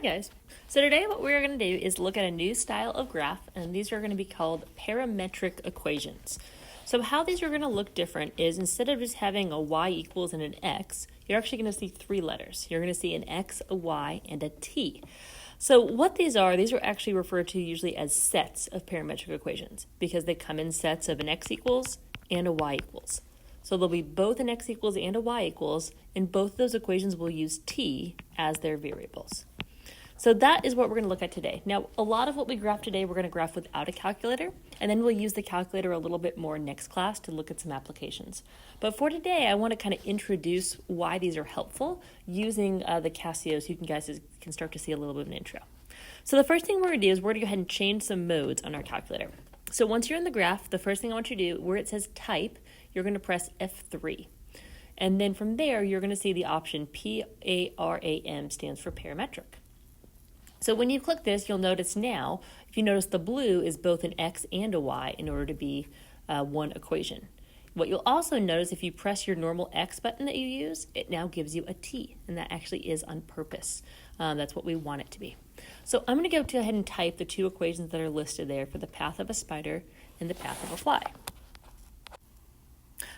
guys. So today what we're going to do is look at a new style of graph, and these are going to be called parametric equations. So how these are going to look different is instead of just having a y equals and an x, you're actually going to see three letters. You're going to see an x, a y, and a t. So what these are actually referred to usually as sets of parametric equations because they come in sets of an x equals and a y equals. So there'll be both an x equals and a y equals, and both of those equations will use t as their variables. So that is what we're going to look at today. Now, a lot of what we graph today, we're going to graph without a calculator, and then we'll use the calculator a little bit more next class to look at some applications. But for today, I want to kind of introduce why these are helpful using the Casio so you guys can start to see a little bit of an intro. So the first thing we're going to do is we're going to go ahead and change some modes on our calculator. So once you're in the graph, the first thing I want you to do, where it says type, you're going to press F3. And then from there, you're going to see the option PARAM stands for parametric. So when you click this, you'll notice now, if you notice the blue is both an x and a y in order to be one equation. What you'll also notice if you press your normal x button that you use, it now gives you a t, and that actually is on purpose. That's what we want it to be. So I'm going to go ahead and type the two equations that are listed there for the path of a spider and the path of a fly.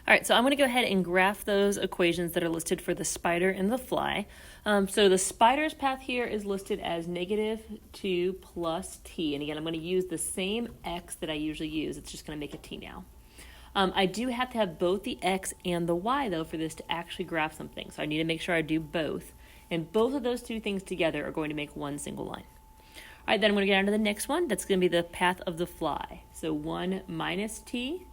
All right, so I'm going to go ahead and graph those equations that are listed for the spider and the fly. So the spider's path here is listed as -2 plus t. And again, I'm going to use the same x that I usually use. It's just going to make a t now. I do have to have both the x and the y, though, for this to actually graph something. So I need to make sure I do both. And both of those two things together are going to make one single line. All right, then I'm going to get on to the next one. That's going to be the path of the fly. So 1 minus t.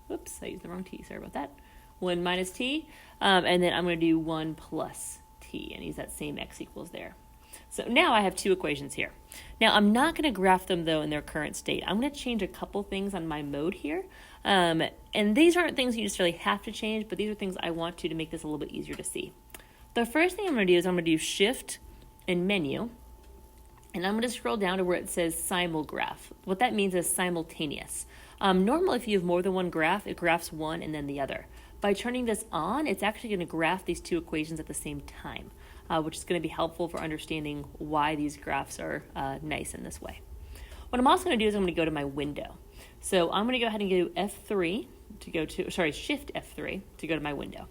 Whoops, I used the wrong t. Sorry about that. 1 minus t. And then I'm going to do 1 plus t and use that same x equals there. So now I have two equations here. Now I'm not going to graph them, though, in their current state. I'm going to change a couple things on my mode here. And these aren't things you necessarily have to change, but these are things I want to make this a little bit easier to see. The first thing I'm going to do is I'm going to do Shift and Menu. And I'm going to scroll down to where it says Simulgraph. What that means is simultaneous. Normally, if you have more than one graph, it graphs one and then the other. By turning this on, it's actually going to graph these two equations at the same time, which is going to be helpful for understanding why these graphs are nice in this way. What I'm also going to do is I'm going to go to my window. So I'm going to go ahead and do F3 to go to, Shift F3 to go to my window.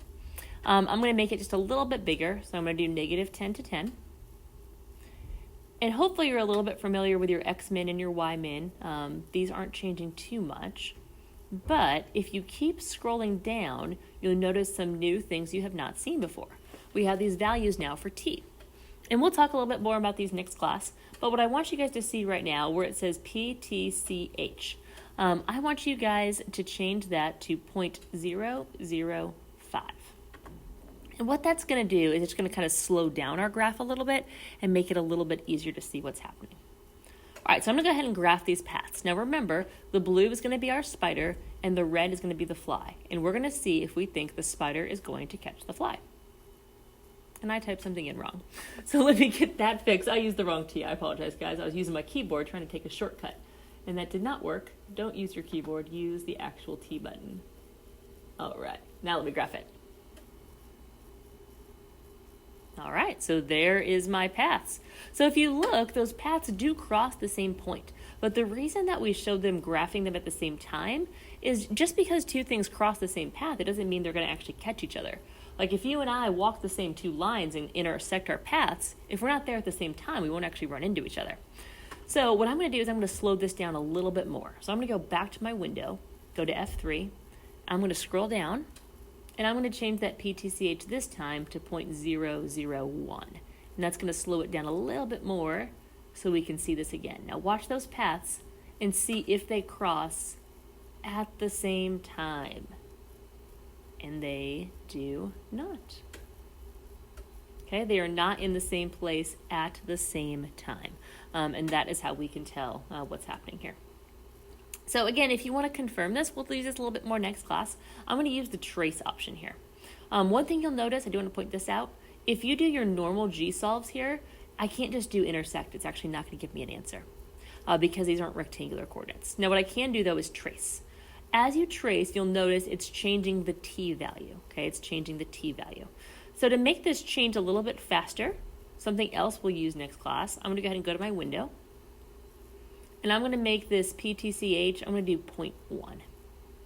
I'm going to make it just a little bit bigger. So I'm going to do -10 to 10. And hopefully you're a little bit familiar with your X-min and your Y-min. These aren't changing too much. But if you keep scrolling down, you'll notice some new things you have not seen before. We have these values now for t. And we'll talk a little bit more about these next class. But what I want you guys to see right now, where it says PTCH, I want you guys to change that to 0.005. And what that's going to do is it's going to kind of slow down our graph a little bit and make it a little bit easier to see what's happening. All right, so I'm going to go ahead and graph these paths. Now remember, the blue is going to be our spider and the red is going to be the fly. And we're going to see if we think the spider is going to catch the fly. And I typed something in wrong. So let me get that fixed. I used the wrong T. I apologize, guys. I was using my keyboard trying to take a shortcut. And that did not work. Don't use your keyboard. Use the actual T button. All right, now let me graph it. All right, so there is my paths. So if you look, those paths do cross the same point. But the reason that we showed them graphing them at the same time is just because two things cross the same path, it doesn't mean they're going to actually catch each other. Like if you and I walk the same two lines and intersect our paths, if we're not there at the same time, we won't actually run into each other. So what I'm going to do is I'm going to slow this down a little bit more. So I'm going to go back to my window, go to F3. I'm going to scroll down. And I'm going to change that PTCH this time to 0.001. And that's going to slow it down a little bit more so we can see this again. Now watch those paths and see if they cross at the same time. And they do not. Okay, they are not in the same place at the same time. And that is how we can tell what's happening here. So again, if you want to confirm this, we'll use this a little bit more next class. I'm going to use the trace option here. One thing you'll notice, I do want to point this out, if you do your normal G-solves here, I can't just do intersect. It's actually not going to give me an answer because these aren't rectangular coordinates. Now what I can do, though, is trace. As you trace, you'll notice it's changing the t value. Okay, it's changing the t value. So to make this change a little bit faster, something else we'll use next class. I'm going to go ahead and go to my window. And I'm going to make this PTCH, I'm going to do 0.1.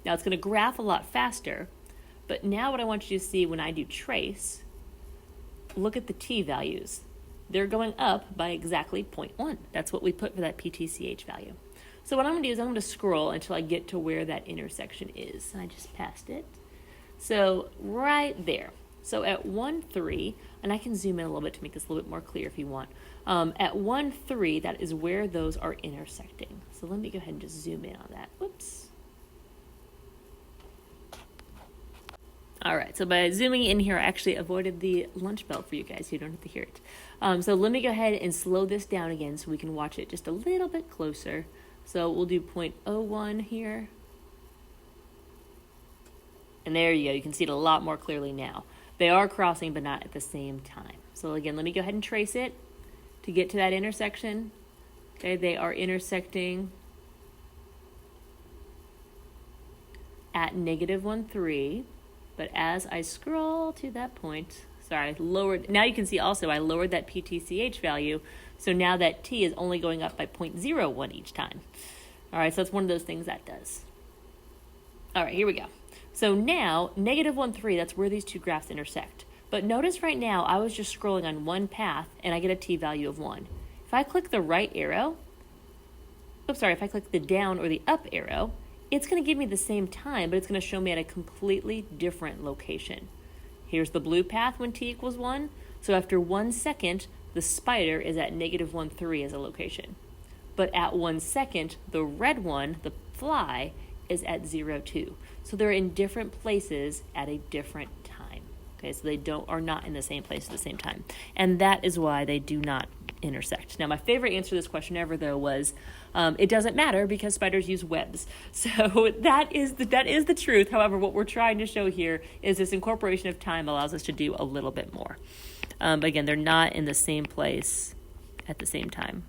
Now it's going to graph a lot faster, but now what I want you to see when I do trace, look at the t values. They're going up by exactly 0.1. That's what we put for that PTCH value. So what I'm going to do is I'm going to scroll until I get to where that intersection is. I just passed it. So right there. So at 1, 3, and I can zoom in a little bit to make this a little bit more clear if you want. At 1, 3, that is where those are intersecting. So let me go ahead and just zoom in on that. Whoops. All right, so by zooming in here, I actually avoided the lunch bell for you guys. So you don't have to hear it. So let me go ahead and slow this down again so we can watch it just a little bit closer. So we'll do 0.01 here. And there you go. You can see it a lot more clearly now. They are crossing, but not at the same time. So again, let me go ahead and trace it to get to that intersection. Okay, they are intersecting at -1, 3. But as I scroll to that point, sorry, I lowered, now you can see also I lowered that PTCH value, so now that t is only going up by 0.01 each time. All right, so that's one of those things that does. All right, here we go. So now, -1, 3, that's where these two graphs intersect. But notice right now, I was just scrolling on one path, and I get a t-value of 1. If I click the right arrow, if I click the down or the up arrow, it's going to give me the same time, but it's going to show me at a completely different location. Here's the blue path when t equals 1. So after 1 second, the spider is at -1, 3 as a location. But at 1 second, the red one, the fly, is at 0, 2. So they're in different places at a different time. Okay, so they are not in the same place at the same time. And that is why they do not intersect. Now, my favorite answer to this question ever, though, was it doesn't matter because spiders use webs. So that is the truth. However, what we're trying to show here is this incorporation of time allows us to do a little bit more. But again, they're not in the same place at the same time.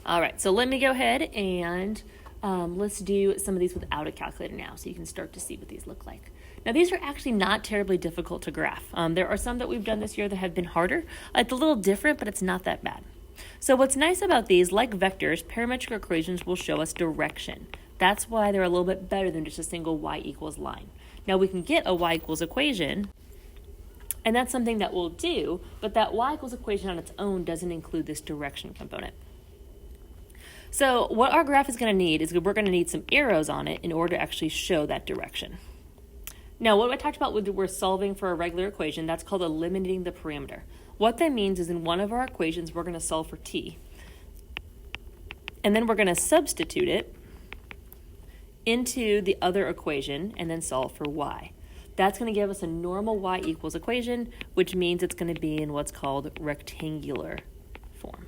All right, so let me go ahead and let's do some of these without a calculator now so you can start to see what these look like. Now, these are actually not terribly difficult to graph. There are some that we've done this year that have been harder. It's a little different, but it's not that bad. So what's nice about these, like vectors, parametric equations will show us direction. That's why they're a little bit better than just a single y equals line. Now, we can get a y equals equation, and that's something that we'll do, but that y equals equation on its own doesn't include this direction component. So what our graph is going to need is we're going to need some arrows on it in order to actually show that direction. Now, what I talked about when we're solving for a regular equation, that's called eliminating the parameter. What that means is in one of our equations, we're going to solve for t. And then we're going to substitute it into the other equation and then solve for y. That's going to give us a normal y equals equation, which means it's going to be in what's called rectangular form.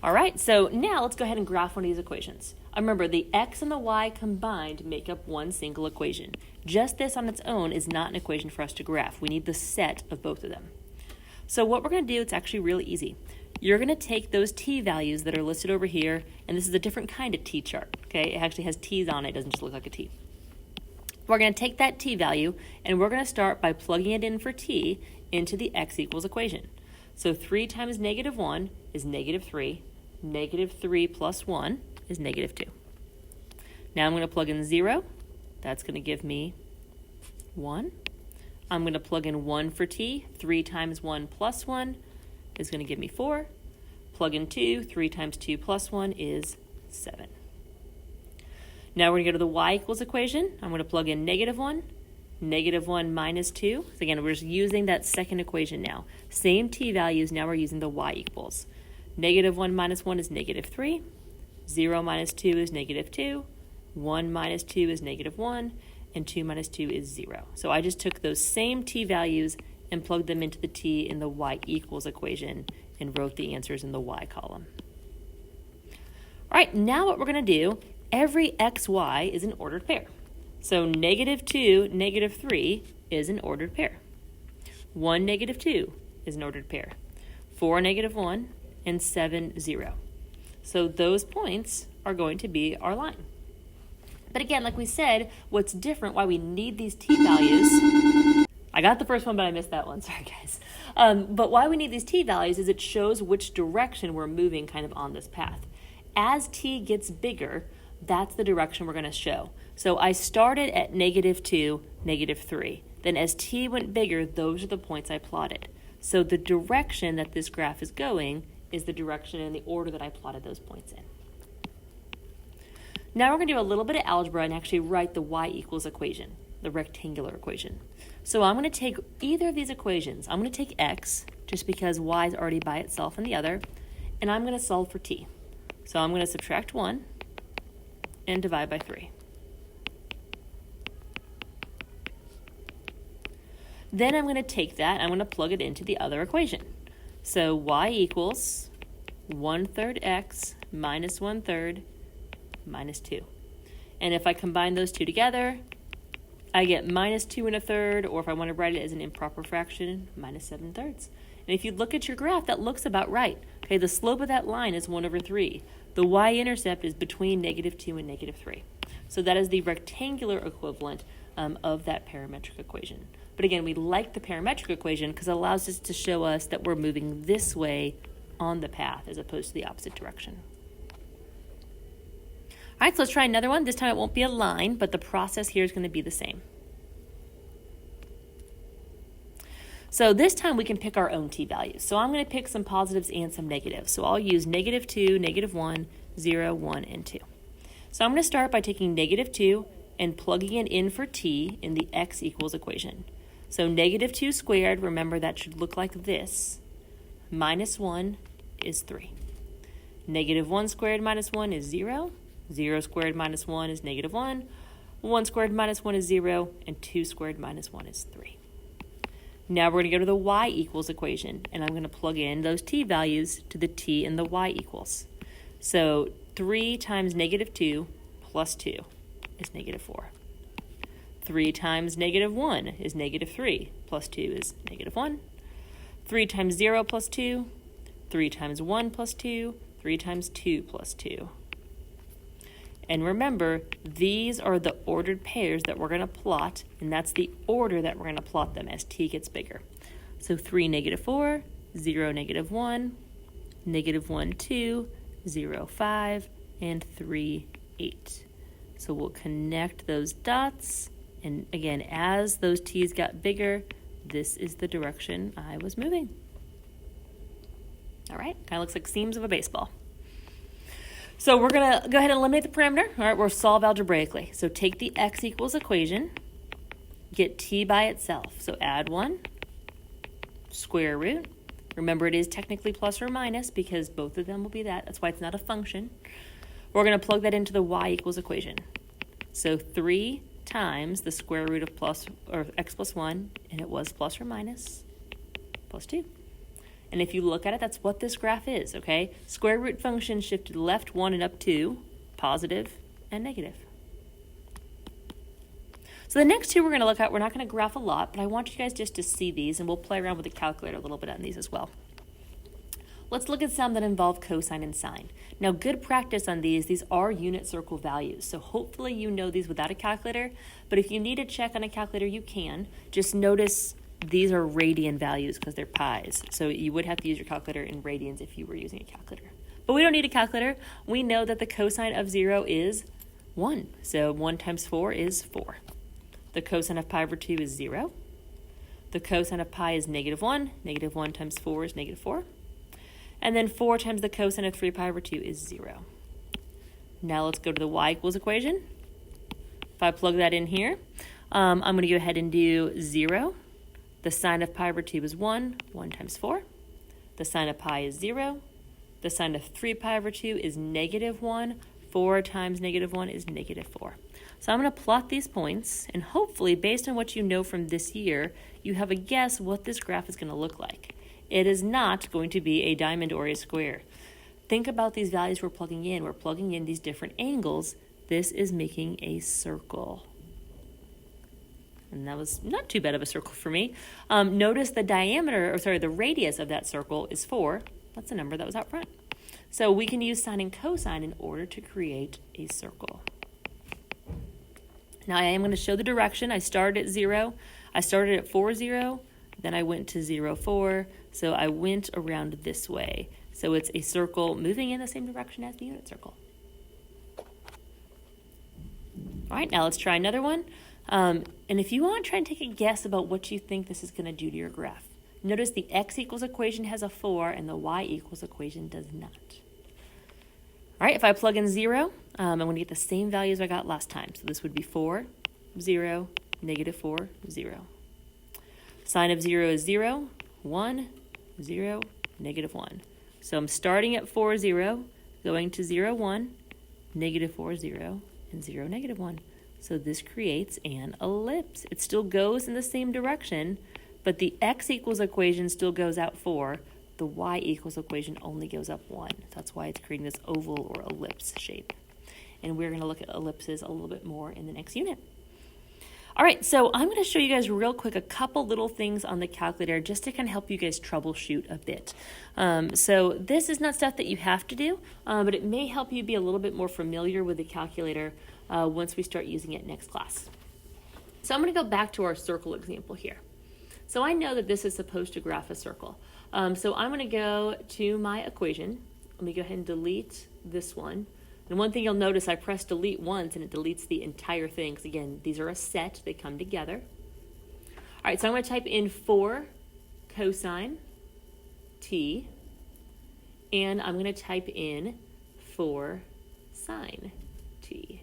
All right, so now let's go ahead and graph one of these equations. Remember, the x and the y combined make up one single equation. Just this on its own is not an equation for us to graph. We need the set of both of them. So what we're going to do, it's actually really easy. You're going to take those t values that are listed over here, and this is a different kind of t chart, okay? It actually has t's on it. It doesn't just look like a t. We're going to take that t value, and we're going to start by plugging it in for t into the x equals equation. So 3 times -1 is -3. -3 plus 1 is -2. Now I'm going to plug in 0. That's going to give me 1. I'm going to plug in 1 for t. 3 times 1 plus 1 is going to give me 4. Plug in 2. 3 times 2 plus 1 is 7. Now we're going to go to the y equals equation. I'm going to plug in -1. -1 minus 2. So again, we're just using that second equation now. Same t values, now we're using the y equals. -1 minus 1 is -3. 0 minus 2 is -2. 1 minus 2 is -1. And 2 minus 2 is 0. So I just took those same t values and plugged them into the t in the y equals equation and wrote the answers in the y column. All right, now what we're going to do, every xy is an ordered pair. So -2, -3 is an ordered pair. 1, -2 is an ordered pair. 4, -1, and 7, 0. So those points are going to be our line. But again, like we said, what's different, why we need these t-values, I got the first one, but I missed that one, sorry guys. But why we need these t-values is it shows which direction we're moving kind of on this path. As t gets bigger, that's the direction we're going to show. So I started at -2, -3. Then as t went bigger, those are the points I plotted. So the direction that this graph is going is the direction in the order that I plotted those points in. Now we're going to do a little bit of algebra and actually write the y equals equation, the rectangular equation. So I'm going to take either of these equations. I'm going to take x, just because y is already by itself in the other, and I'm going to solve for t. So I'm going to subtract 1 and divide by 3. Then I'm going to take that, I'm going to plug it into the other equation. So y equals 1/3 x minus 1/3 minus 2. And if I combine those two together, I get -2 1/3, or if I want to write it as an improper fraction, -7/3. And if you look at your graph, that looks about right. Okay, the slope of that line is 1/3. The y-intercept is between -2 and -3. So that is the rectangular equivalent of that parametric equation. But again, we like the parametric equation because it allows us to show us that we're moving this way on the path as opposed to the opposite direction. All right, so let's try another one. This time it won't be a line, but the process here is going to be the same. So this time we can pick our own t-values. So I'm going to pick some positives and some negatives. So I'll use -2, -1, 0, 1, and 2. So I'm going to start by taking -2 and plugging it in for t in the x equals equation. So -2 squared, remember that should look like this, -1 is 3. -1 squared minus 1 is 0. 0 squared minus 1 is -1. 1 squared minus 1 is 0. And 2 squared minus 1 is 3. Now we're going to go to the y equals equation, and I'm going to plug in those t values to the t in the y equals. So 3 times -2 plus 2 is -4. 3 times -1 is -3, plus 2 is -1. 3 times 0 plus 2, 3 times 1 plus 2, 3 times 2 plus 2. And remember, these are the ordered pairs that we're going to plot, and that's the order that we're going to plot them as t gets bigger. So 3, -4, 0, -1, -1, 2, 0, 5, and 3, 8. So we'll connect those dots, and again, as those t's got bigger, this is the direction I was moving. All right, kind of looks like seams of a baseball. So we're going to go ahead and eliminate the parameter. All right, we'll solve algebraically. So take the x equals equation, get t by itself. So add 1, square root. Remember, it is technically plus or minus because both of them will be that. That's why it's not a function. We're going to plug that into the y equals equation. So 3 times the square root of x plus 1, and it was plus or minus, plus 2. And if you look at it, that's what this graph is, okay? Square root function shifted left 1 and up 2, positive and negative. So the next two we're going to look at, we're not going to graph a lot, but I want you guys just to see these, and we'll play around with the calculator a little bit on these as well. Let's look at some that involve cosine and sine. Now, good practice on these are unit circle values, so hopefully you know these without a calculator, but if you need to check on a calculator, you can. Just notice these are radian values because they're pi's, so you would have to use your calculator in radians if you were using a calculator. But we don't need a calculator. We know that the cosine of 0 is 1, so 1 times 4 is 4. The cosine of pi over 2 is 0. The cosine of pi is -1. -1 times 4 is -4. And then 4 times the cosine of 3 pi over 2 is 0. Now let's go to the y equals equation. If I plug that in here, I'm going to go ahead and do 0. The sine of pi over 2 is 1. 1 times 4. The sine of pi is 0. The sine of 3 pi over 2 is -1. 4 times -1 is -4. So I'm going to plot these points, and hopefully, based on what you know from this year, you have a guess what this graph is going to look like. It is not going to be a diamond or a square. Think about these values we're plugging in. We're plugging in these different angles. This is making a circle. And that was not too bad of a circle for me. Notice the the radius of that circle is 4. That's the number that was out front. So we can use sine and cosine in order to create a circle. Now I am going to show the direction. I started at 0. I started at 4, 0. Then I went to 0, 4. So I went around this way. So it's a circle moving in the same direction as the unit circle. All right, now let's try another one. And if you want, try and take a guess about what you think this is going to do to your graph. Notice the x equals equation has a 4 and the y equals equation does not. All right, if I plug in 0, I'm going to get the same values I got last time. So this would be 4, 0, negative 4, 0. Sine of 0 is 0, 1, 0, negative 1. So I'm starting at 4, 0, going to 0, 1, negative 4, 0, and 0, negative 1. So this creates an ellipse. It still goes in the same direction, but the x equals equation still goes out 4. The y equals equation only goes up 1. That's why it's creating this oval or ellipse shape. And we're going to look at ellipses a little bit more in the next unit. All right, so I'm going to show you guys real quick a couple little things on the calculator just to kind of help you guys troubleshoot a bit. So this is not stuff that you have to do, but it may help you be a little bit more familiar with the calculator once we start using it next class. So I'm going to go back to our circle example here. So I know that this is supposed to graph a circle. So I'm going to go to my equation. Let me go ahead and delete this one. And one thing you'll notice, I press delete once and it deletes the entire thing. Because again, these are a set, they come together. All right, so I'm going to type in 4 cosine t, and I'm going to type in 4 sine t.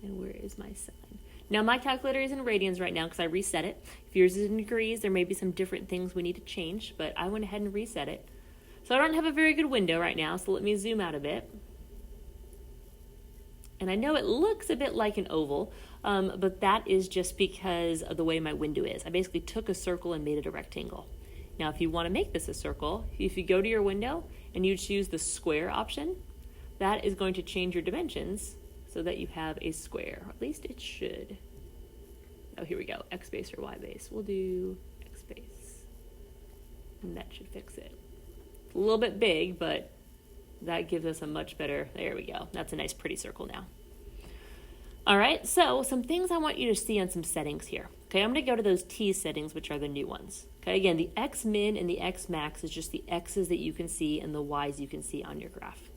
And where is my sine? Now my calculator is in radians right now because I reset it. If yours is in degrees, there may be some different things we need to change, but I went ahead and reset it. So I don't have a very good window right now, so let me zoom out a bit. And I know it looks a bit like an oval, but that is just because of the way my window is. I basically took a circle and made it a rectangle. Now, if you want to make this a circle, if you go to your window and you choose the square option, that is going to change your dimensions so that you have a square. Or at least it should. Oh, here we go. X base or Y base. We'll do X base. And that should fix it. It's a little bit big, but that gives us a much better, there we go. That's a nice pretty circle now. All right, so some things I want you to see on some settings here. Okay, I'm gonna go to those T settings, which are the new ones. Okay, again, the X min and the X max is just the X's that you can see and the Y's you can see on your graph.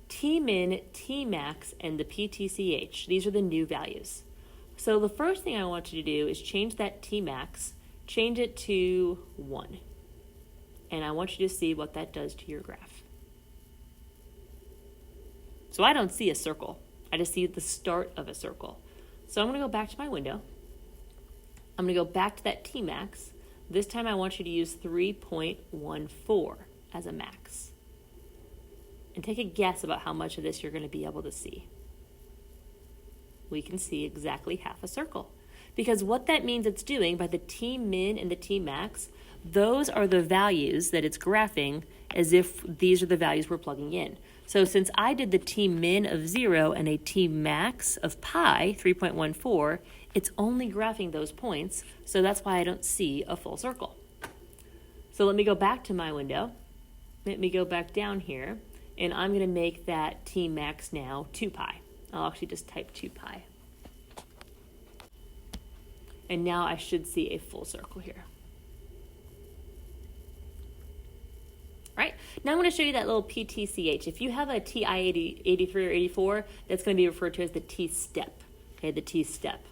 T min, T max, and the PTCH, these are the new values. So the first thing I want you to do is change that T max, change it to 1. And I want you to see what that does to your graph. So I don't see a circle. I just see the start of a circle. So I'm going to go back to my window. I'm going to go back to that T max. This time I want you to use 3.14 as a max. And take a guess about how much of this you're going to be able to see. We can see exactly half a circle. Because what that means it's doing by the T min and the T max, those are the values that it's graphing as if these are the values we're plugging in. So since I did the T min of 0 and a T max of pi, 3.14, it's only graphing those points, so that's why I don't see a full circle. So let me go back to my window. Let me go back down here, and I'm going to make that T max now 2 pi. I'll actually just type 2 pi. And now I should see a full circle here. Right, now I'm going to show you that little PTCH. If you have a TI-80, 83 or 84, that's going to be referred to as the T-step, okay, the T-step.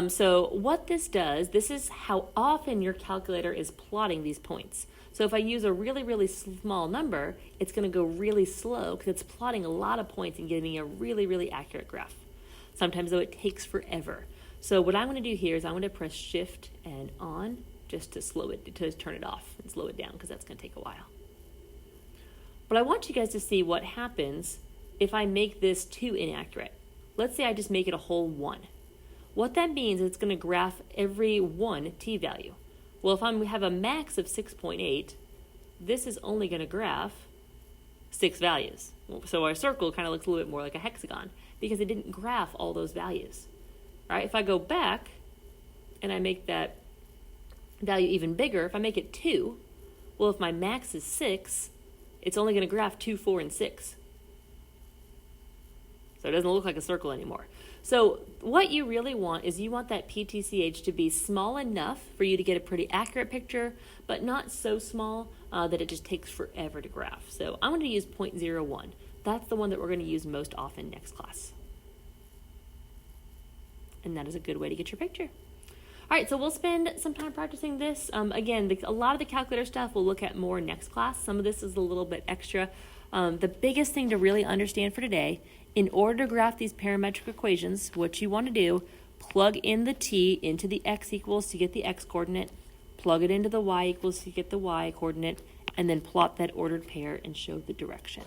So what this does, this is how often your calculator is plotting these points. So if I use a really, really small number, it's going to go really slow because it's plotting a lot of points and giving me a really, really accurate graph. Sometimes, though, it takes forever. So what I'm going to do here is I'm going to press Shift and on just to slow it, to turn it off and slow it down because that's going to take a while. But I want you guys to see what happens if I make this too inaccurate. Let's say I just make it a whole 1. What that means is it's going to graph every one t value. Well, if we have a max of 6.8, this is only going to graph 6 values. So our circle kind of looks a little bit more like a hexagon because it didn't graph all those values. All right, if I go back and I make that value even bigger, if I make it 2, well, if my max is 6, it's only going to graph 2, 4, and 6. So it doesn't look like a circle anymore. So what you really want is you want that PTCH to be small enough for you to get a pretty accurate picture, but not so small that it just takes forever to graph. So I'm going to use 0.01. That's the one that we're going to use most often next class. And that is a good way to get your picture. All right, so we'll spend some time practicing this. Again, a lot of the calculator stuff we'll look at more next class. Some of this is a little bit extra. The biggest thing to really understand for today, in order to graph these parametric equations, what you want to do, plug in the t into the x equals to get the x coordinate, plug it into the y equals to get the y coordinate, and then plot that ordered pair and show the direction.